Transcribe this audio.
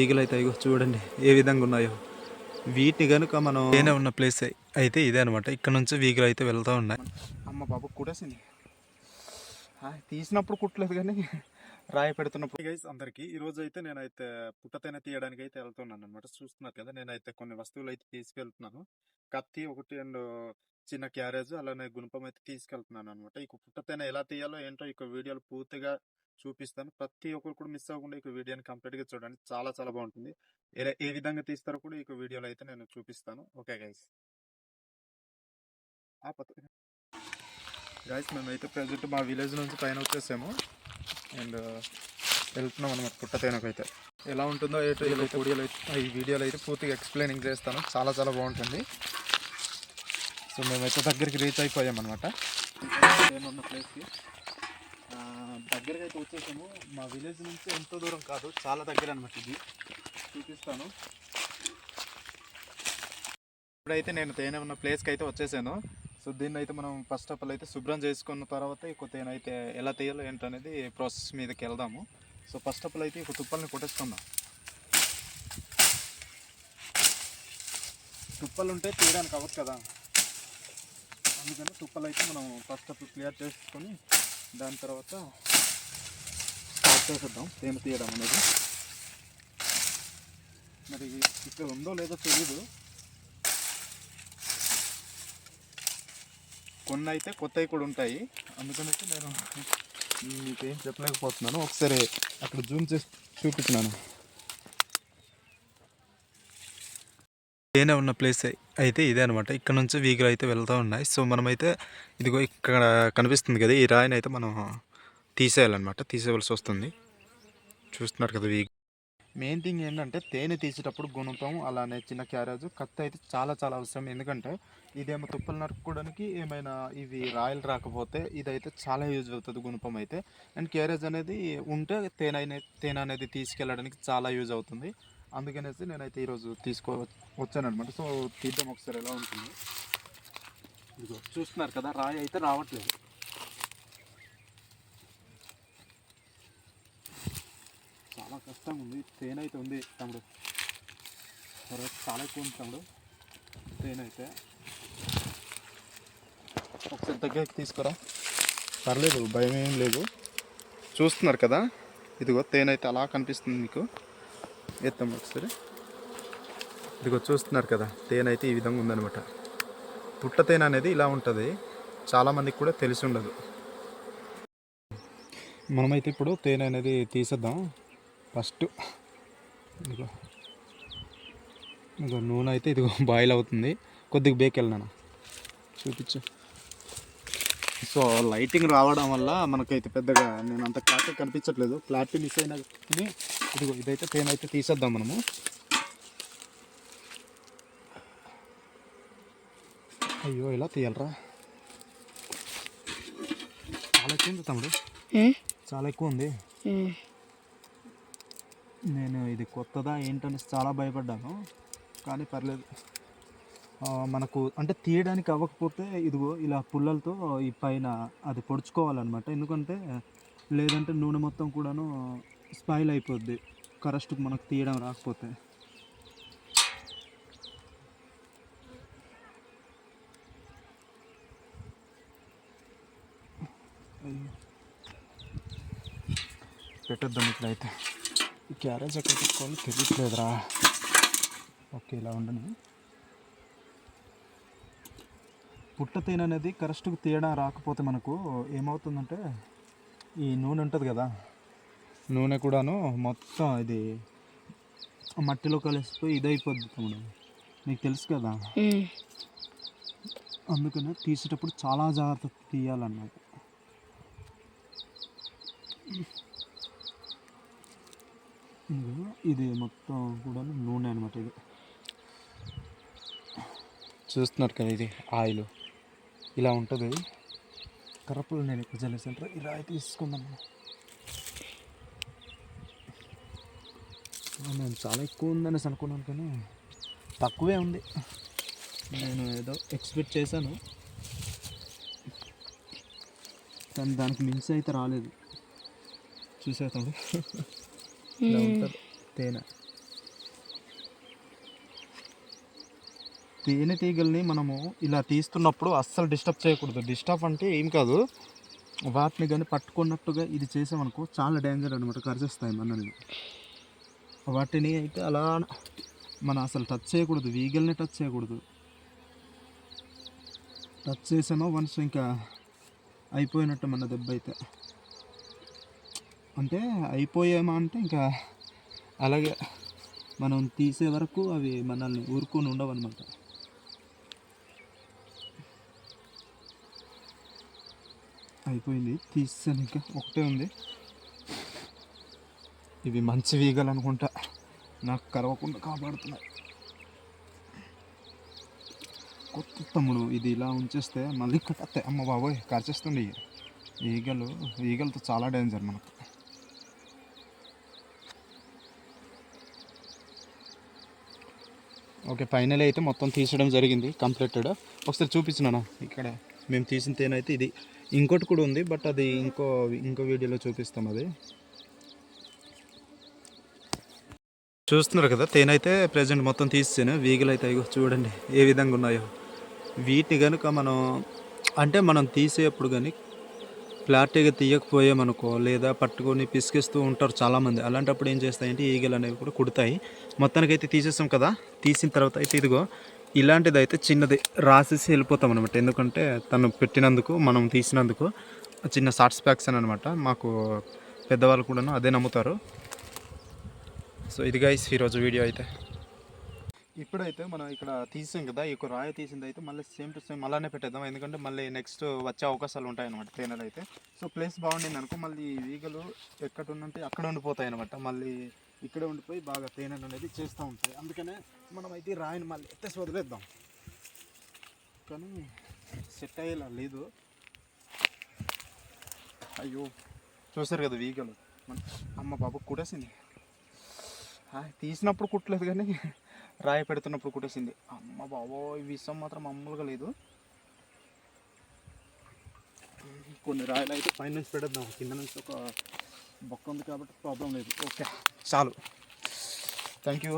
ఈగలు అయితే ఇగో చూడండి ఏ విధంగా ఉన్నాయో. వీటిని కనుక మనం తేనె ఉన్న ప్లేస్ అయితే ఇదే అనమాట. ఇక్కడ నుంచి వీగలు అయితే వెళ్తూ ఉన్నాయి. అమ్మ బాబు కుట్టేసింది, తీసినప్పుడు కుట్టలేదు కానీ రాయి పెడుతున్నప్పుడు. గైస్ అందరికీ ఈరోజు అయితే నేనైతే పుట్టతేనె తీయడానికి అయితే వెళ్తున్నాను అనమాట. చూస్తున్నారు కదా, నేనైతే కొన్ని వస్తువులు అయితే తీసుకెళ్తున్నాను. కత్తి ఒకటి అండ్ చిన్న క్యారేజ్ అలానే గుణపం అయితే తీసుకెళ్తున్నాను అనమాట. ఇక పుట్టతేనె ఎలా తీయాలో ఏంటో ఇక వీడియోలు పూర్తిగా చూపిస్తాను. ప్రతి ఒక్కరు కూడా మిస్ అవ్వకుండా ఇక వీడియోని కంప్లీట్ గా చూడండి. చాలా చాలా బాగుంటుంది. ఏ విధంగా తీస్తారో కూడా ఇక వీడియోలో అయితే నేను చూపిస్తాను. Okay guys. గైస్ మేమైతే ప్రజెంట్ మా విలేజ్ నుంచి పైన వచ్చేసాము అండ్ వెళ్తున్నాం అనమాట పుట్టతేనకైతే. ఎలా ఉంటుందో ఈ వీడియోలో అయితే పూర్తిగా ఎక్స్ప్లెయినింగ్ చేస్తాను. చాలా చాలా బాగుంటుంది. సో మేమైతే దగ్గరికి రీచ్ అయిపోయామన్నమాట. నేనున్న ప్లేస్కి దగ్గరకి అయితే వచ్చేసాము. మా విలేజ్ నుంచి ఎంతో దూరం కాదు, చాలా దగ్గర అనమాట. ఇది చూపిస్తాను. ఇప్పుడైతే నేను తేనె ఉన్న ప్లేస్కి అయితే వచ్చేసాను. సో దీన్ని అయితే మనం ఫస్ట్ ఆఫ్ ఆల్ అయితే శుభ్రం చేసుకున్న తర్వాత ఇక తేనె అయితే ఎలా తీయాలో ఏంటనేది ప్రాసెస్ మీదకి వెళ్దాము. సో ఫస్ట్ ఆఫ్ ఆల్ అయితే ఇక తుప్పల్ని కొట్టేసుకుందాం. తుప్పలు ఉంటే తీయడానికి అవ్వదు కదా, అందుకని తుప్పలు అయితే మనం ఫస్ట్ ఆఫ్ ఆల్ క్లియర్ చేసుకొని దాని తర్వాత స్టార్ట్ చేసేద్దాం తేనె తీయడం అనేది. మరి ఇక్కడ ఉందో లేదో తెలీదు, కొన్ని అయితే కొత్తవి కూడా ఉంటాయి. అందుకనైతే నేను మీకేం చెప్పలేకపోతున్నాను. ఒకసారి అక్కడ జూమ్ చేసి చూపించినాను. తేనె ఉన్న ప్లేస్ అయితే ఇదే అనమాట. ఇక్కడ నుంచి వీగులు అయితే వెళ్తూ ఉన్నాయి. సో మనమైతే ఇదిగో ఇక్కడ కనిపిస్తుంది కదా, ఈ రాయిని అయితే మనం తీసేయాలన్నమాట. తీసేయవలసి వస్తుంది. చూస్తున్నారు కదా వీగు. మెయిన్ థింగ్ ఏంటంటే తేనె తీసేటప్పుడు గుణపం అలానే చిన్న క్యారేజ్ కత్తి అయితే చాలా చాలా అవసరం. ఎందుకంటే ఇదేమో తుప్పలు నరుక్కోవడానికి ఏమైనా ఇవి రాయలు రాకపోతే ఇదైతే చాలా యూజ్ అవుతుంది గుణపం అయితే. అండ్ క్యారేజ్ అనేది ఉంటే తేనె అనేది తీసుకెళ్ళడానికి చాలా యూజ్ అవుతుంది. అందుకనేసి నేనైతే ఈరోజు వచ్చానమాట. సో తీద్దాం ఒకసారి ఎలా ఉంటుంది. ఇదిగో చూస్తున్నారు కదా, రాయి అయితే రావట్లేదు. చాలా కష్టంగా ఉంది. తేనె అయితే ఉంది తమ్ముడు, చాలా ఎక్కువ ఉంది తమ్ముడు తేనె అయితే. ఒకసారి దగ్గరికి తీసుకురా, పర్లేదు, భయం ఏం లేదు. చూస్తున్నారు కదా, ఇదిగో తేనె అయితే అలా కనిపిస్తుంది మీకు. ఎత్తాం ఒకసారి. ఇదిగో చూస్తున్నారు కదా, తేనె అయితే ఈ విధంగా ఉందనమాట. పుట్ట తేనె అనేది ఇలా ఉంటుంది, చాలామందికి కూడా తెలిసి ఉండదు. మనమైతే ఇప్పుడు తేనె అనేది తీసేద్దాం. ఫస్ట్ ఇదిగో నూనె అయితే ఇదిగో బాయిల్ అవుతుంది. కొద్దిగా బేక్ వెళ్ళినాను చూపించు. సో లైటింగ్ రావడం వల్ల మనకైతే పెద్దగా నేను అంత క్లారిటీ కనిపించట్లేదు. క్లారిటీ మిస్ అయినా కానీ ఇదిగో ఇదైతే తేనె అయితే తీసేద్దాం మనము. అయ్యో ఇలా తీయాలరా, చాలా ఎక్కువ ఉంది తమ్ముడు, చాలా ఎక్కువ ఉంది. నేను ఇది కొత్తదా ఏంటనేసి చాలా భయపడ్డాను, కానీ పర్లేదు. మనకు అంటే తీయడానికి అవ్వకపోతే ఇదిగో ఇలా పుల్లలతో ఈ పైన అది పొడుచుకోవాలన్నమాట. ఎందుకంటే లేదంటే నూనె మొత్తం కూడాను స్పాయిల్ అయిపోద్ది కరెక్ట్గా మనకు తీయడం రాకపోతే. పెట్టొద్దాం ఇట్లయితే. ఈ క్యారేజ్ ఎక్కడ పెట్టుకోవాలో తెలియట్లేదురా. ఓకే ఇలా ఉండని. పుట్ట తేనె అనేది కరెక్ట్గా తీయడం రాకపోతే మనకు ఏమవుతుందంటే ఈ నూనె ఉంటుంది కదా, నూనె కూడాను మొత్తం ఇది మట్టిలో కలిసిపోయి ఇదైపోద్ది తమ్ముడు, నీకు తెలుసు కదా. అందుకనే తీసేటప్పుడు చాలా జాగ్రత్త తీయాలన్నమాట. ఇది మొత్తం కూడా నూనె అనమాట. ఇది చూస్తున్నారు కదా, ఇది ఆయిల్ ఇలా ఉంటుంది. కరపులు నేను ఎక్కువ జల్లేసాను. ఈ రాయి తీసుకుందాము. నేను చాలా ఎక్కువ ఉందనేసి అనుకున్నాను కానీ తక్కువే ఉంది. నేను ఏదో ఎక్స్పెక్ట్ చేశాను కానీ దానికి మించి అయితే రాలేదు. చూసేస్తాడు ఇలా ఉంటుంది తేనె. తేనెటీగల్ని మనము ఇలా తీస్తున్నప్పుడు అస్సలు డిస్టర్బ్ చేయకూడదు. డిస్టర్బ్ అంటే ఏం కాదు, వాటిని కానీ పట్టుకున్నట్టుగా ఇది చేసామనుకో చాలా డేంజర్ అనమాట, కరిచేస్తాయి మనల్ని. వాటిని అయితే అలా మనం అసలు టచ్ చేయకూడదు, ఈగల్ని టచ్ చేయకూడదు. టచ్ చేసామో వన్స్ ఇంకా అయిపోయినట్టు మన దెబ్బ అయితే. అంటే అయిపోయామా అంటే ఇంకా అలాగే మనం తీసే వరకు అవి మనల్ని ఊరుకొని ఉండవు అనమాట. అయిపోయింది, తీసాను, ఇంకా ఒకటే ఉంది. ఇవి మంచి వీగలు అనుకుంటా, నాకు కరవకుండా కాపాడుతున్నాయి. కొత్త తమ్ముడు ఇది ఇలా ఉంచేస్తే మళ్ళీ కట్టేస్తాయి. అమ్మ బాబోయ్, కరిచేస్తుంది. ఈగలతో చాలా డేంజర్ మనకు. ఓకే, ఫైనల్ అయితే మొత్తం తీసడం జరిగింది, కంప్లీటెడ్. ఒకసారి చూపించినాను ఇక్కడ మేము తీసిన తేనె అయితే ఇది. ఇంకోటి కూడా ఉంది, బట్ అది ఇంకో వీడియోలో చూపిస్తాం. అది చూస్తున్నారు కదా, తేనె అయితే ప్రజెంట్ మొత్తం తీసేసాను. వీగలు అయితే ఇగో చూడండి ఏ విధంగా ఉన్నాయో. వీటిని కనుక మనం తీసేటప్పుడు కానీ క్లారిటీగా తీయకపోయామనుకో, లేదా పట్టుకొని పిసికిస్తూ ఉంటారు చాలామంది. అలాంటప్పుడు ఏం చేస్తాయంటే ఈగలు అనేవి కూడా కుడతాయి. మొత్తానికైతే తీసేస్తాం కదా, తీసిన తర్వాత అయితే ఇదిగో ఇలాంటిది అయితే చిన్నది రాసేసి వెళ్ళిపోతాం అనమాట. ఎందుకంటే తను పెట్టినందుకు, మనం తీసినందుకు చిన్న సాటిస్ఫాక్షన్ అనమాట. మాకు పెద్దవాళ్ళు కూడా అదే నమ్ముతారు. సో ఇది గైస్ ఈరోజు వీడియో అయితే. ఇప్పుడైతే మనం ఇక్కడ తీసాం కదా, ఈ రాయి తీసింది అయితే మళ్ళీ సేమ్ టు సేమ్ అలానే పెట్టేద్దాం. ఎందుకంటే మళ్ళీ నెక్స్ట్ వచ్చే అవకాశాలు ఉంటాయి అనమాట తేనెలు అయితే. సో ప్లేస్ బాగుండింది అనుకో, మళ్ళీ ఈగలు ఎక్కడ ఉంటే అక్కడ ఉండిపోతాయి అనమాట. మళ్ళీ ఇక్కడే ఉండిపోయి బాగా తేనెలు అనేది చేస్తూ ఉంటాయి. అందుకనే మనం అయితే ఈ రాయిని మళ్ళీ ఎత్తేసి వదిలేద్దాం. కానీ సెట్ అయ్యేలా లేదు. అయ్యో, చూసారు కదా ఈగలు. అమ్మ బాబు కుట్టేసింది. తీసినప్పుడు కుట్టలేదు కానీ రాయి పెడుతున్నప్పుడు కుట్టేసింది. అమ్మ బాబో, ఈ విషయం మాత్రం మామూలుగా లేదు. కొన్ని రాయలు అయితే పైన నుంచి పెడదాం, కింద నుంచి ఒక బొక్క ఉంది కాబట్టి ప్రాబ్లం లేదు. ఓకే, చాలు. Thank you.